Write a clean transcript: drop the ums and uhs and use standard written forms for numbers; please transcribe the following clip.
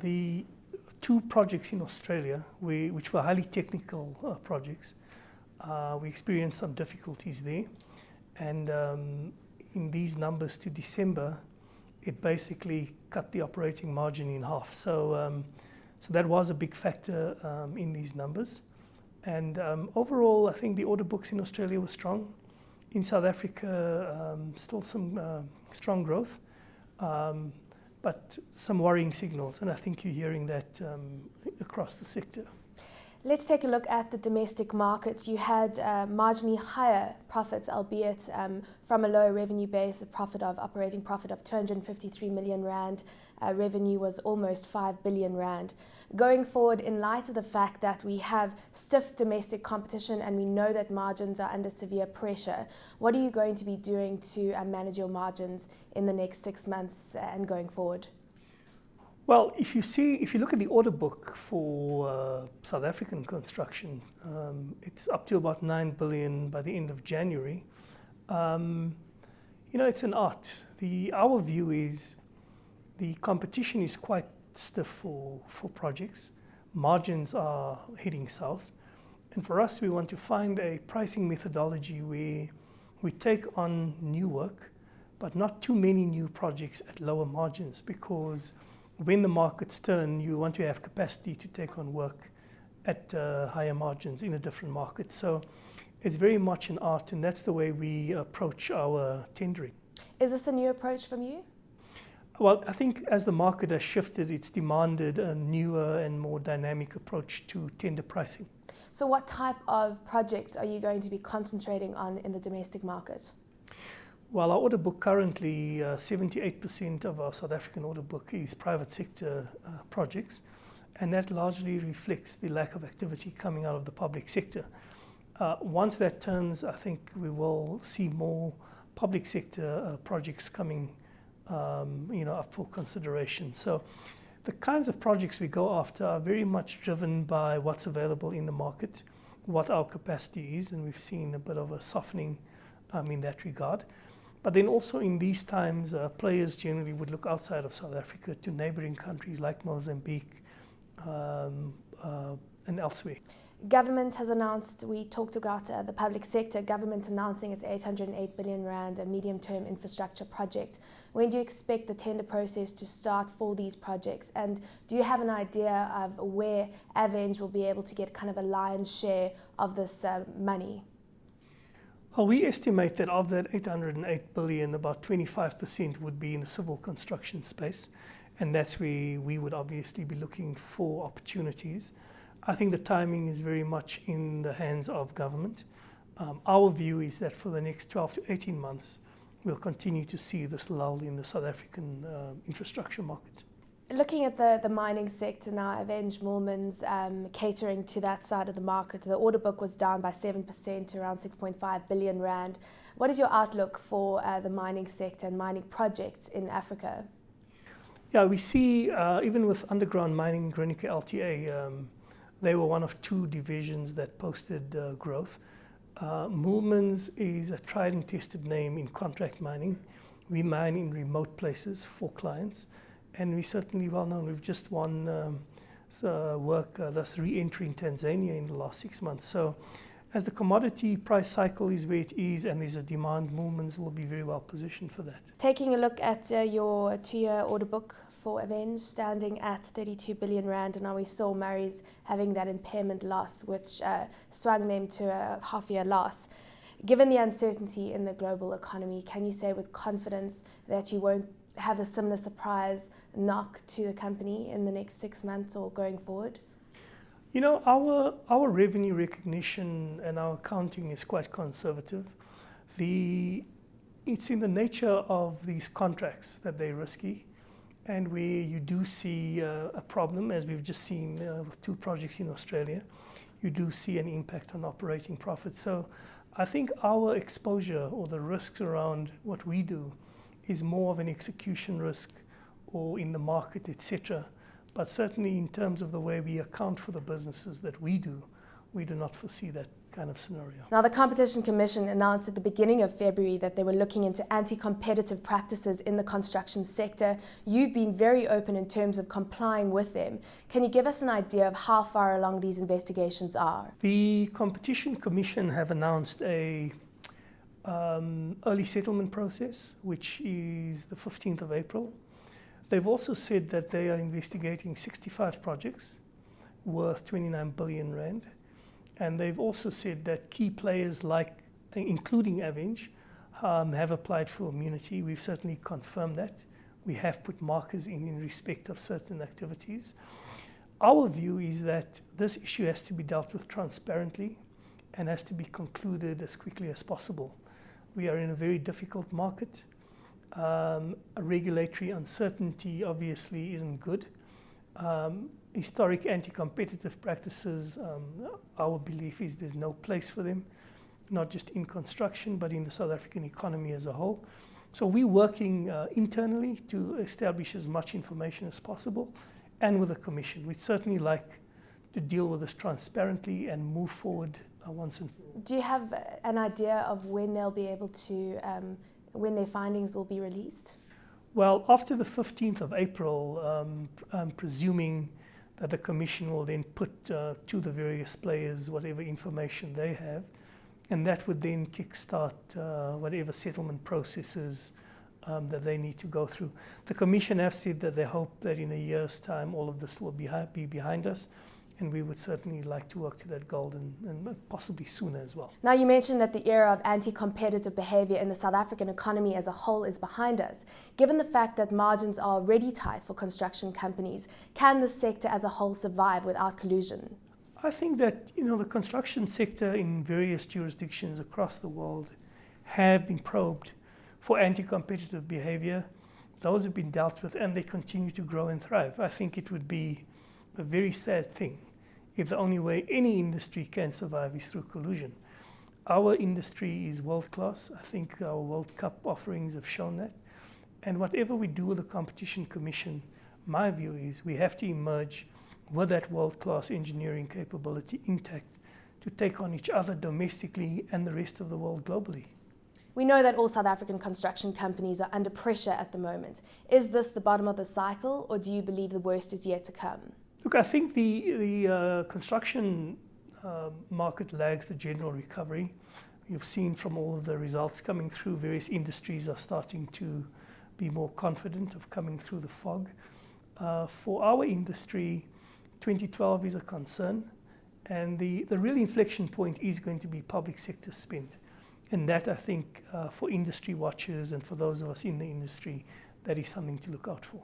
The two projects in Australia, which were highly technical projects, we experienced some difficulties there. And in these numbers to December, it basically cut the operating margin in half. So that was a big factor in these numbers. And overall, I think the order books in Australia were strong. In South Africa, still some strong growth, but some worrying signals. And I think you're hearing that across the sector. Let's take a look at the domestic market. You had marginally higher profits, albeit from a lower revenue base, operating profit of 253 million rand. Revenue was almost 5 billion rand. Going forward, in light of the fact that we have stiff domestic competition and we know that margins are under severe pressure, what are you going to be doing to manage your margins in the next 6 months and going forward? Well, if you look at the order book for South African construction, it's up to about 9 billion by the end of January. It's an art. Our view is the competition is quite stiff for projects. Margins are heading south. And for us, we want to find a pricing methodology where we take on new work, but not too many new projects at lower margins, because when the markets turn, you want to have capacity to take on work at higher margins in a different market. So it's very much an art, and that's the way we approach our tendering. Is this a new approach from you? Well, I think as the market has shifted, it's demanded a newer and more dynamic approach to tender pricing. So what type of projects are you going to be concentrating on in the domestic market? Well, our order book currently, 78% of our South African order book is private sector projects, and that largely reflects the lack of activity coming out of the public sector. Once that turns, I think we will see more public sector projects coming up for consideration. So the kinds of projects we go after are very much driven by what's available in the market, what our capacity is, and we've seen a bit of a softening in that regard. But then also in these times, players generally would look outside of South Africa to neighboring countries like Mozambique and elsewhere. Government has announced, we talked about the public sector, government announcing its 808 billion rand medium-term infrastructure project. When do you expect the tender process to start for these projects? And do you have an idea of where Aveng will be able to get kind of a lion's share of this money? Well, we estimate that of that 808 billion, about 25% would be in the civil construction space, and that's where we would obviously be looking for opportunities. I think the timing is very much in the hands of government. Our view is that for the next 12 to 18 months, we'll continue to see this lull in the South African infrastructure market. Looking at the mining sector now, Aveng Moolman's catering to that side of the market, the order book was down by 7% to around 6.5 billion rand. What is your outlook for the mining sector and mining projects in Africa? Yeah, we see even with underground mining, Granica LTA, they were one of two divisions that posted growth. Moolman's is a tried and tested name in contract mining. We mine in remote places for clients. And we're certainly well known. We've just won work, thus re-entry in Tanzania in the last 6 months. So as the commodity price cycle is where it is and there's a demand, Moolman's will be very well positioned for that. Taking a look at your 2-year order book for Aveng, standing at 32 billion rand, and now we saw Murray's having that impairment loss, which swung them to a half-year loss. Given the uncertainty in the global economy, can you say with confidence that you won't have a similar surprise knock to the company in the next 6 months or going forward? You know, our revenue recognition and our accounting is quite conservative. It's in the nature of these contracts that they're risky, and where you do see a problem, as we've just seen with 2 projects in Australia, you do see an impact on operating profits. So I think our exposure or the risks around what we do is more of an execution risk or in the market, etc. But certainly in terms of the way we account for the businesses that we do, we do not foresee that kind of scenario. Now, the Competition Commission announced at the beginning of February that they were looking into anti-competitive practices in the construction sector. You've been very open in terms of complying with them. Can you give us an idea of how far along these investigations are? The Competition Commission have announced a early settlement process, which is the 15th of April. They've also said that they are investigating 65 projects worth 29 billion rand. And they've also said that key players including Aveng, have applied for immunity. We've certainly confirmed that. We have put markers in respect of certain activities. Our view is that this issue has to be dealt with transparently and has to be concluded as quickly as possible. We are in a very difficult market. Regulatory uncertainty obviously isn't good. Historic anti-competitive practices, our belief is there's no place for them, not just in construction, but in the South African economy as a whole. So we're working internally to establish as much information as possible, and with the Commission. We'd certainly like to deal with this transparently and move forward once and for all. Do you have an idea of when they'll be able to, when their findings will be released? Well, after the 15th of April, I'm presuming that the Commission will then put to the various players whatever information they have, and that would then kickstart whatever settlement processes that they need to go through. The Commission have said that they hope that in a year's time all of this will be behind us, and we would certainly like to work to that goal and possibly sooner as well. Now, you mentioned that the era of anti-competitive behaviour in the South African economy as a whole is behind us. Given the fact that margins are already tight for construction companies, can the sector as a whole survive without collusion? I think that the construction sector in various jurisdictions across the world have been probed for anti-competitive behaviour. Those have been dealt with, and they continue to grow and thrive. I think it would be a very sad thing if the only way any industry can survive is through collusion. Our industry is world-class. I think our World Cup offerings have shown that. And whatever we do with the Competition Commission, my view is we have to emerge with that world-class engineering capability intact to take on each other domestically and the rest of the world globally. We know that all South African construction companies are under pressure at the moment. Is this the bottom of the cycle, or do you believe the worst is yet to come? Look, I think the construction market lags the general recovery. You've seen from all of the results coming through, various industries are starting to be more confident of coming through the fog. For our industry, 2012 is a concern, and the real inflection point is going to be public sector spend. And that, I think, for industry watchers and for those of us in the industry, that is something to look out for.